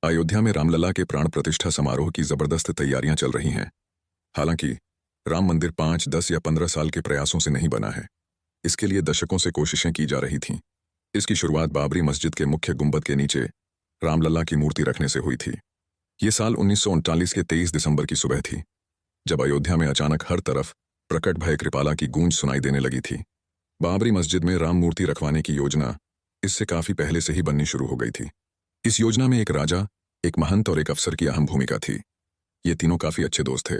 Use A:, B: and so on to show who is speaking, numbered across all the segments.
A: अयोध्या में रामलला के प्राण प्रतिष्ठा समारोह की जबरदस्त तैयारियां चल रही हैं। हालांकि राम मंदिर 5, 10 या 15 साल के प्रयासों से नहीं बना है। इसके लिए दशकों से कोशिशें की जा रही थीं। इसकी शुरुआत बाबरी मस्जिद के मुख्य गुंबद के नीचे रामलला की मूर्ति रखने से हुई थी। ये साल 1939 के 23 दिसंबर की सुबह थी, जब अयोध्या में अचानक हर तरफ प्रकट भय कृपाला की गूंज सुनाई देने लगी थी। बाबरी मस्जिद में राम मूर्ति रखवाने की योजना इससे काफी पहले से ही बननी शुरू हो गई थी। इस योजना में एक राजा, एक महंत और एक अफसर की अहम भूमिका थी। ये तीनों काफी अच्छे दोस्त थे।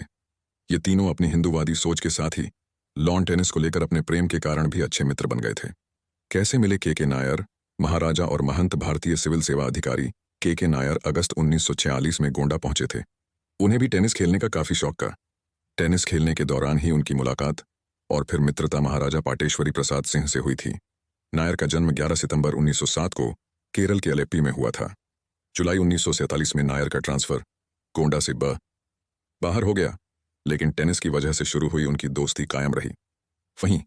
A: ये तीनों अपनी हिंदूवादी सोच के साथ ही लॉन टेनिस को लेकर अपने प्रेम के कारण भी अच्छे मित्र बन गए थे। कैसे मिले के नायर, महाराजा और महंत भारतीय सिविल सेवा अधिकारी के नायर अगस्त 1946 में गोंडा पहुंचे थे। उन्हें भी टेनिस खेलने का काफी शौक था। टेनिस खेलने के दौरान ही उनकी मुलाकात और फिर मित्रता महाराजा पाटेश्वरी प्रसाद सिंह से हुई थी। नायर का जन्म 11 सितंबर 1907 को केरल के अलेप्पी में हुआ था। जुलाई 1947 में नायर का ट्रांसफर गोंडा से बाहर हो गया, लेकिन टेनिस की वजह से शुरू हुई उनकी दोस्ती कायम रही। वहीं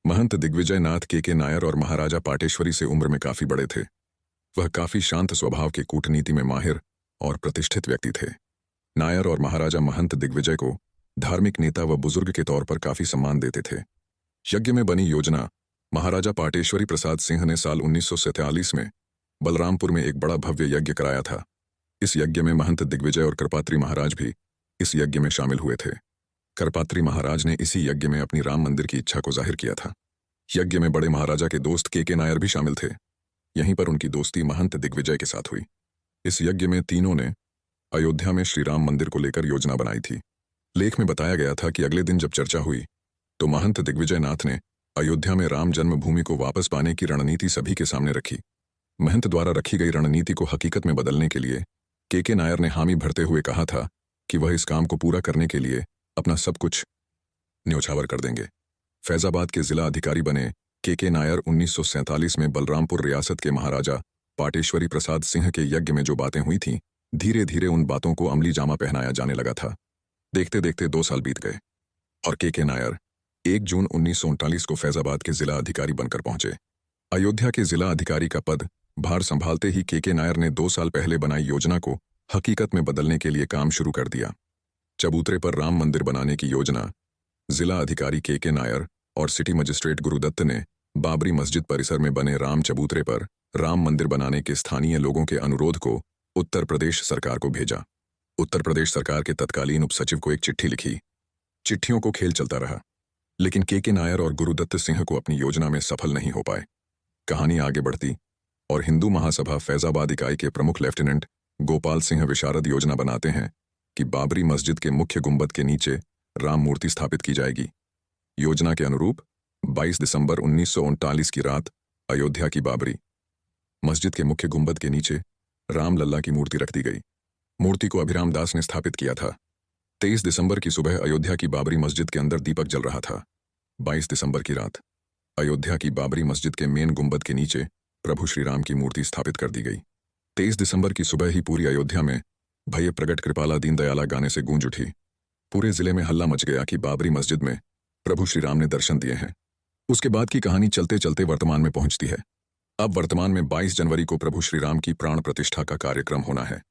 A: महंत दिग्विजय नाथ के नायर और महाराजा पाटेश्वरी से उम्र में काफी बड़े थे। वह काफी शांत स्वभाव के कूटनीति में माहिर और प्रतिष्ठित व्यक्ति थे। नायर और महाराजा महंत दिग्विजय को धार्मिक नेता व बुजुर्ग के तौर पर काफी सम्मान देते थे। यज्ञ में बनी योजना महाराजा पाटेश्वरी प्रसाद सिंह ने साल 1947 में बलरामपुर में एक बड़ा भव्य यज्ञ कराया था। इस यज्ञ में महंत दिग्विजय और करपात्री महाराज भी इस यज्ञ में शामिल हुए थे। करपात्री महाराज ने इसी यज्ञ में अपनी राम मंदिर की इच्छा को जाहिर किया था। यज्ञ में बड़े महाराजा के दोस्त के नायर भी शामिल थे। यहीं पर उनकी दोस्ती महंत दिग्विजय के साथ हुई। इस यज्ञ में तीनों ने अयोध्या में श्री राम मंदिर को लेकर योजना बनाई थी। लेख में बताया गया था कि अगले दिन जब चर्चा हुई तो महंत दिग्विजय नाथ ने अयोध्या में राम जन्मभूमि को वापस पाने की रणनीति सभी के सामने रखी। महंत द्वारा रखी गई रणनीति को हकीकत में बदलने के लिए के नायर ने हामी भरते हुए कहा था कि वह इस काम को पूरा करने के लिए अपना सब कुछ न्योछावर कर देंगे। फैजाबाद के जिला अधिकारी बने के नायर 1947 में बलरामपुर रियासत के महाराजा पाटेश्वरी प्रसाद सिंह के यज्ञ में जो बातें हुई थीं, धीरे धीरे उन बातों को अमली जामा पहनाया जाने लगा था। देखते देखते 2 साल बीत गए और के नायर 1 जून 1939 को फैजाबाद के जिला अधिकारी बनकर पहुंचे। अयोध्या के जिला अधिकारी का पद भार संभालते ही के नायर ने 2 साल पहले बनाई योजना को हकीकत में बदलने के लिए काम शुरू कर दिया। चबूतरे पर राम मंदिर बनाने की योजना जिला अधिकारी के नायर और सिटी मजिस्ट्रेट गुरुदत्त ने बाबरी मस्जिद परिसर में बने राम चबूतरे पर राम मंदिर बनाने के स्थानीय लोगों के अनुरोध को उत्तर प्रदेश सरकार को भेजा। उत्तर प्रदेश सरकार के तत्कालीन उपसचिव को एक चिट्ठी लिखी। चिट्ठियों को खेल चलता रहा, लेकिन के नायर और गुरुदत्त सिंह को अपनी योजना में सफल नहीं हो पाए। कहानी आगे बढ़ती और हिंदू महासभा फैजाबाद इकाई के प्रमुख लेफ्टिनेंट गोपाल सिंह विशारद योजना बनाते हैं कि बाबरी मस्जिद के मुख्य गुंबद के नीचे राम मूर्ति स्थापित की जाएगी। योजना के अनुरूप 22 दिसंबर 1939 की रात अयोध्या की बाबरी मस्जिद के मुख्य गुंबद के नीचे रामलला की मूर्ति रख दी गई। मूर्ति को अभिराम दास ने स्थापित किया था। 23 दिसंबर की सुबह अयोध्या की बाबरी मस्जिद के अंदर दीपक जल रहा था। 22 दिसंबर की रात अयोध्या की बाबरी मस्जिद के मेन गुंबद के नीचे प्रभु श्री राम की मूर्ति स्थापित कर दी गई। 23 दिसंबर की सुबह ही पूरी अयोध्या में भय प्रगट कृपाला दीनदयाला गाने से गूंज उठी। पूरे जिले में हल्ला मच गया कि बाबरी मस्जिद में प्रभु श्री राम ने दर्शन दिए हैं। उसके बाद की कहानी चलते चलते वर्तमान में पहुंचती है। अब वर्तमान में 22 जनवरी को प्रभु श्री राम की प्राण प्रतिष्ठा का कार्यक्रम होना है।